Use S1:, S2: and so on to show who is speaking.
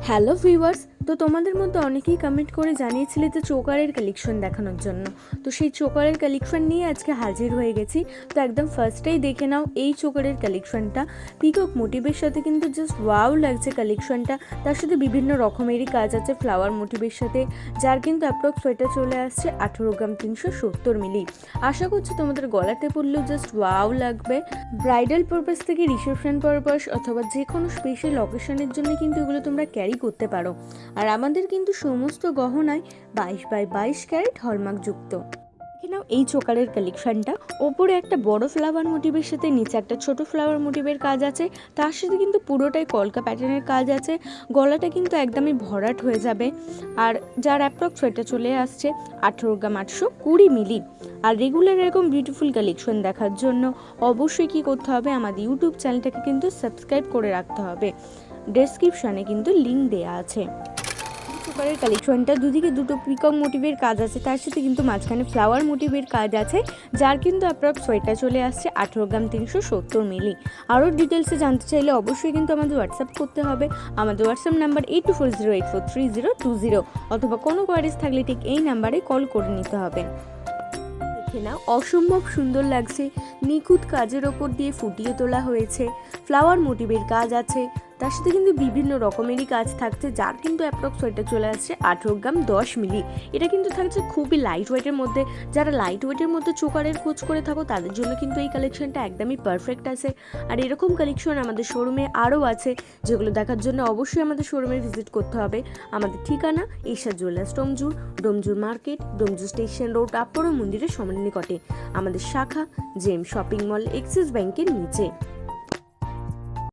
S1: Hello viewers, তো তোমাদের মধ্যে অনেকেই কমেন্ট করে জানিয়েছিলে যে চোকারের কালেকশন দেখানোর জন্য। তো সেই চোকারের কালেকশন নিয়ে আজকে হাজির হয়ে গেছি। তো একদম ফার্স্টেই দেখে নাও এই চোকারের কালেকশনটা। পিকক মোটিভের সাথে কিন্তু জাস্ট ওয়াও লাগছে কালেকশনটা। তার সাথে বিভিন্ন রকমেরই কাজ আছে ফ্লাওয়ার মোটিভের সাথে, যার কিন্তু অ্যাপ্রক্স সোয়েটার চলে আসছে 18 গ্রাম 370 মিলি। আশা করছি তোমাদের গলাতে পরলেও জাস্ট ওয়াও লাগবে। ব্রাইডাল পারপাস থেকে রিসেপশন পারপাস অথবা যে কোনো স্পেশাল অকেশনের জন্য কিন্তু এগুলো তোমরা ক্যারি করতে পারো। আর আমাদের কিন্তু সমস্ত গহনায় 22x22 ক্যারেট হলমার্ক যুক্ত। নাও এই চোকারের কালেকশনটা, ওপরে একটা বড় ফ্লাওয়ার মোটিভের সাথে নিচে একটা ছোট ফ্লাওয়ার মোটিভের কাজ আছে, তার সাথে কিন্তু পুরোটাই কলকা প্যাটার্নের কাজ আছে। গলাটা কিন্তু একদমই ভরাট হয়ে যাবে। আর যার অ্যাপ্রক্স সোয়েটার চলে আসছে 18 গ্রাম 820 মিলি। আর রেগুলার এরকম বিউটিফুল কালেকশন দেখার জন্য অবশ্যই কী করতে হবে, আমাদের ইউটিউব চ্যানেলটাকে কিন্তু সাবস্ক্রাইব করে রাখতে হবে। ডেসক্রিপশনে কিন্তু লিঙ্ক দেওয়া আছে। চোকারের কালেকশনটা দুদিকে দুটো পিকক মোটিভের কাজ আছে, তার সাথে কিন্তু মাঝখানে ফ্লাওয়ার মোটিভের কাজ আছে, যার কিন্তু অ্যাপ্রক্স সোয়েটার চলে আসছে 18 গ্রাম 370 মিলি। আরও ডিটেলসে জানতে চাইলে অবশ্যই কিন্তু আমাদের হোয়াটসঅ্যাপ করতে হবে। আমাদের হোয়াটসঅ্যাপ নাম্বার 8240843020, অথবা কোনো কোয়ারিজ থাকলে ঠিক এই নাম্বারে কল করে নিতে হবে। না অসম্ভব সুন্দর লাগছে, নিখুঁত কাজের ওপর দিয়ে ফুটিয়ে তোলা হয়েছে, ফ্লাওয়ার মোটিভের কাজ আছে, তার সাথে কিন্তু বিভিন্ন রকমেরই কাজ থাকছে, যার কিন্তু অ্যাপ্রক্স ওয়েটার চলে আসছে 18 গ্রাম 10 মিলি। এটা কিন্তু থাকছে খুবই লাইট ওয়েটের মধ্যে। যারা লাইট ওয়েটের মধ্যে চোকারের খোঁজ করে থাকো তাদের জন্য কিন্তু এই কালেকশনটা একদমই পারফেক্ট আছে। আর এরকম কালেকশন আমাদের শোরুমে আরও আছে, যেগুলো দেখার জন্য অবশ্যই আমাদের শোরুমে ভিজিট করতে হবে। আমাদের ঠিকানা Isha jewellers, Domjur market, Domjur station road, আপড়া মন্দিরের সমান নিকটে। আমাদের শাখা জেম শপিং মল, এক্সিস ব্যাংকের নিচে।